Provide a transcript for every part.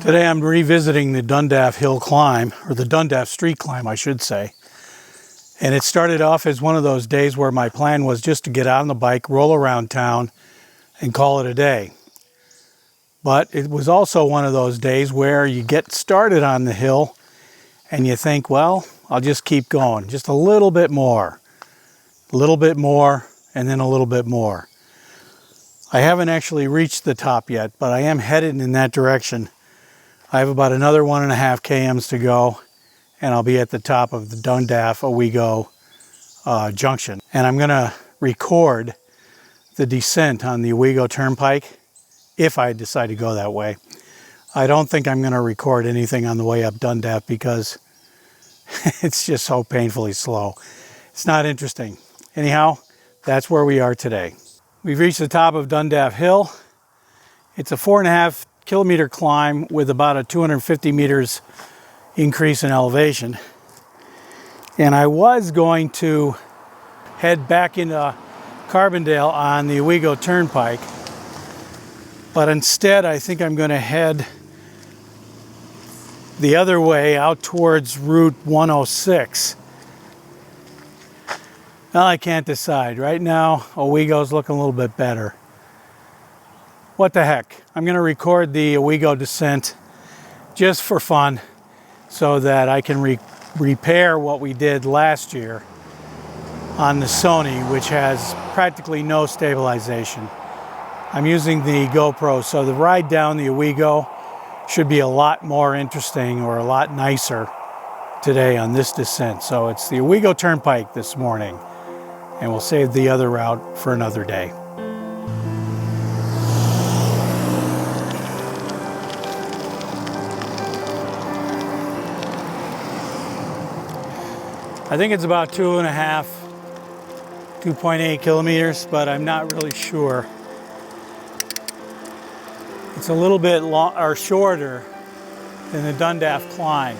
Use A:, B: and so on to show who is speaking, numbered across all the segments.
A: Today I'm revisiting the Dundaff hill climb, or the Dundaff street climb, I should say. And it started off as one of those days where my plan was just to get on the bike, roll around town, and call it a day. But it was also one of those days where you get started on the hill and you think, well, I'll just keep going, just a little bit more, and then a little bit more. I haven't actually reached the top yet, but I am headed in that direction. I have about another 1.5 kms to go, and I'll be at the top of the Dundaff Owego junction. And I'm going to record the descent on the Owego Turnpike if I decide to go that way. I don't think I'm going to record anything on the way up Dundaff because it's just so painfully slow. It's not interesting. Anyhow, that's where we are today. We've reached the top of Dundaff Hill. It's a 4.5 kilometer climb with about a 250 meters increase in elevation. And I was going to head back into Carbondale on the Owego Turnpike, but instead I think I'm going to head the other way out towards Route 106. Well, I can't decide. Right now, Owego's looking a little bit better. What the heck? I'm going to record the Owego descent just for fun so that I can repair what we did last year on the Sony, which has practically no stabilization. I'm using the GoPro, so the ride down the Owego should be a lot more interesting or a lot nicer today on this descent. So it's the Owego Turnpike this morning, and we'll save the other route for another day. I think it's about 2.8 kilometers, but I'm not really sure. It's a little bit shorter than the Dundaff climb.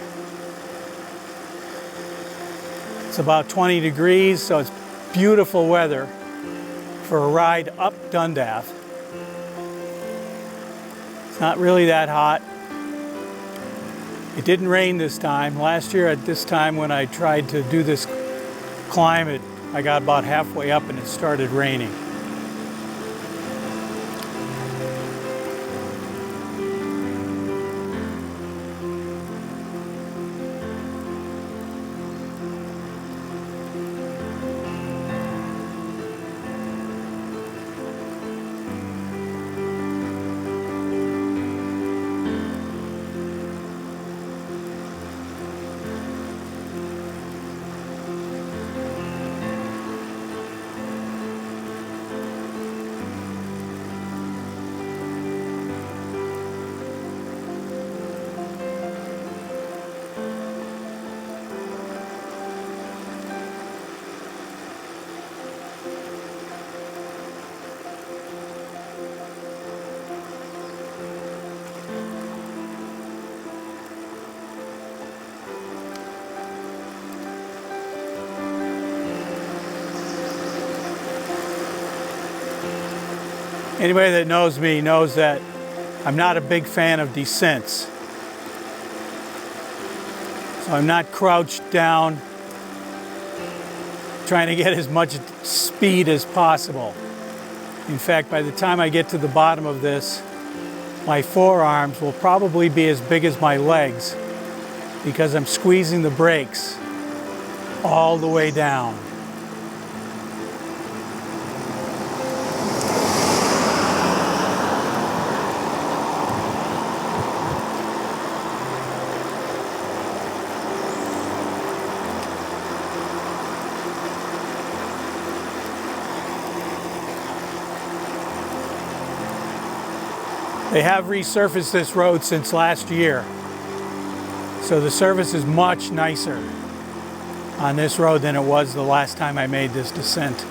A: It's about 20 degrees, so it's beautiful weather for a ride up Dundaff. It's not really that hot. It didn't rain this time. Last year at this time when I tried to do this climb, I got about halfway up and it started raining. Anybody that knows me knows that I'm not a big fan of descents. So I'm not crouched down trying to get as much speed as possible. In fact, by the time I get to the bottom of this, my forearms will probably be as big as my legs because I'm squeezing the brakes all the way down. They have resurfaced this road since last year, so the surface is much nicer on this road than it was the last time I made this descent.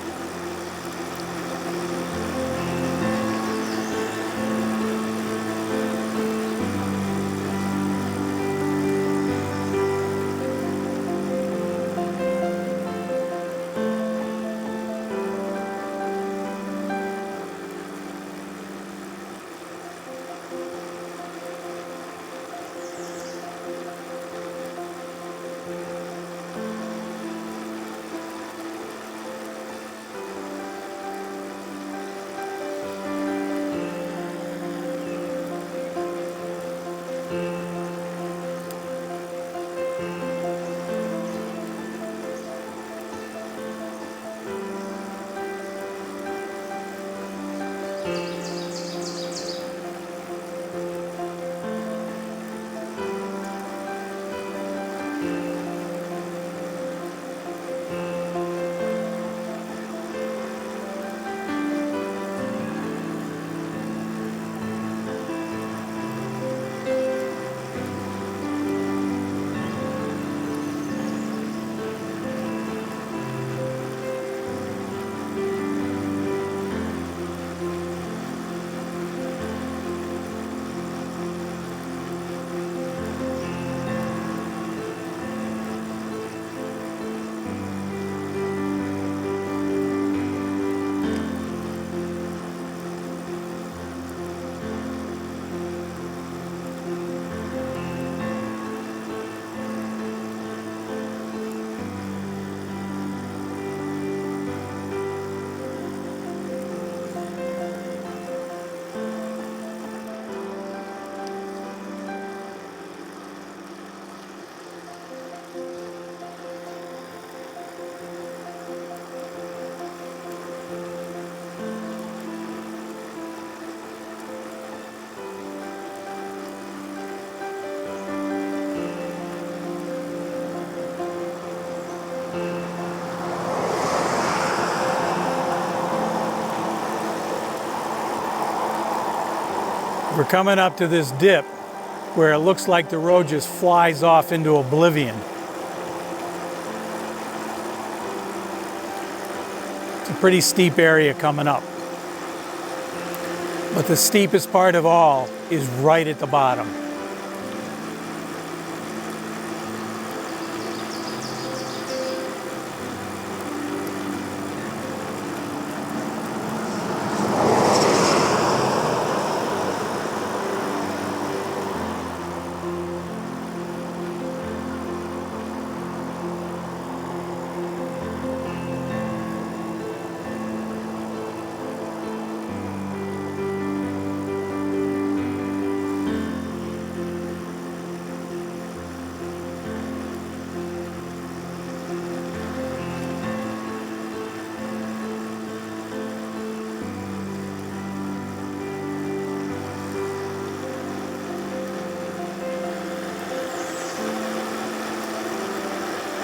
A: We're coming up to this dip where it looks like the road just flies off into oblivion. It's a pretty steep area coming up. But the steepest part of all is right at the bottom.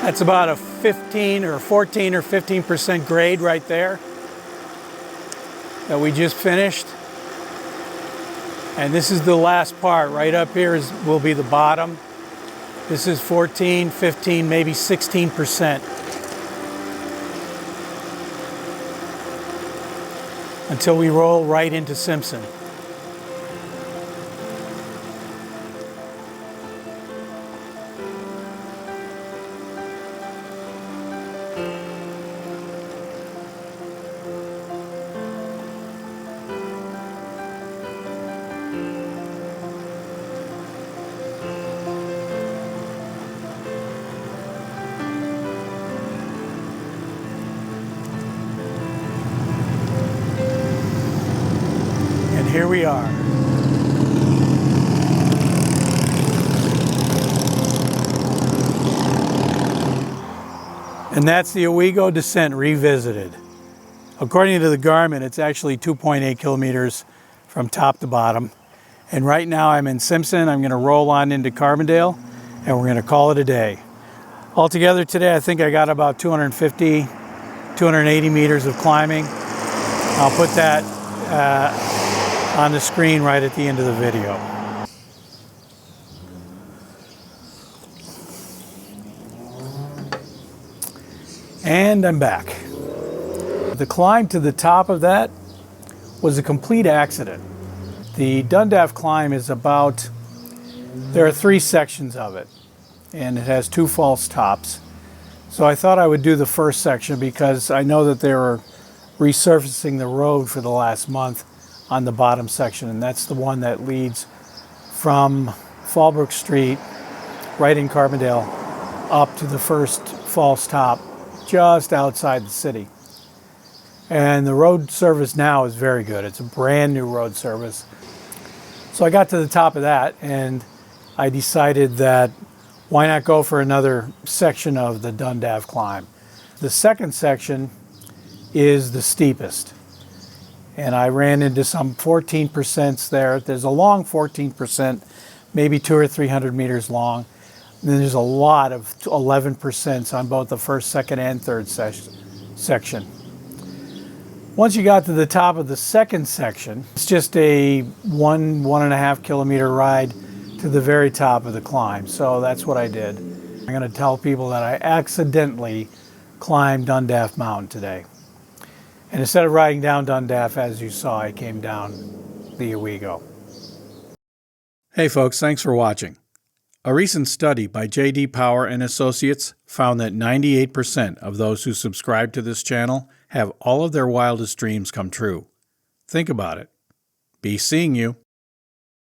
A: That's about a 14 or 15% grade right there that we just finished. And this is the last part. Right up here will be the bottom. This is 14, 15, maybe 16%. Until we roll right into Simpson. Here we are. And that's the Owego descent revisited. According to the Garmin, it's actually 2.8 kilometers from top to bottom. And right now I'm in Simpson. I'm going to roll on into Carbondale and we're going to call it a day. Altogether today, I think I got about 250, 280 meters of climbing. I'll put that on the screen right at the end of the video. And I'm back. The climb to the top of that was a complete accident. The Dundaff climb is about, there are 3 sections of it, and it has 2 false tops. So I thought I would do the first section because I know that they were resurfacing the road for the last month on the bottom section, and that's the one that leads from Fallbrook Street, right in Carbondale, up to the first false top, just outside the city. And the road service now is very good. It's a brand new road service. So I got to the top of that, and I decided that why not go for another section of the Dundaff climb. The second section is the steepest. And I ran into some 14% there. There's a long 14%, maybe 200 or 300 meters long. And then there's a lot of 11% on both the first, second, and third section. Once you got to the top of the second section, it's just a 1.5 kilometer ride to the very top of the climb. So that's what I did. I'm going to tell people that I accidentally climbed Dundaff Mountain today. And instead of riding down Dundaff, as you saw, I came down the Owego. Hey folks, thanks for watching. A recent study by J.D. Power and Associates found that 98% of those who subscribe to this channel have all of their wildest dreams come true. Think about it. Be seeing you.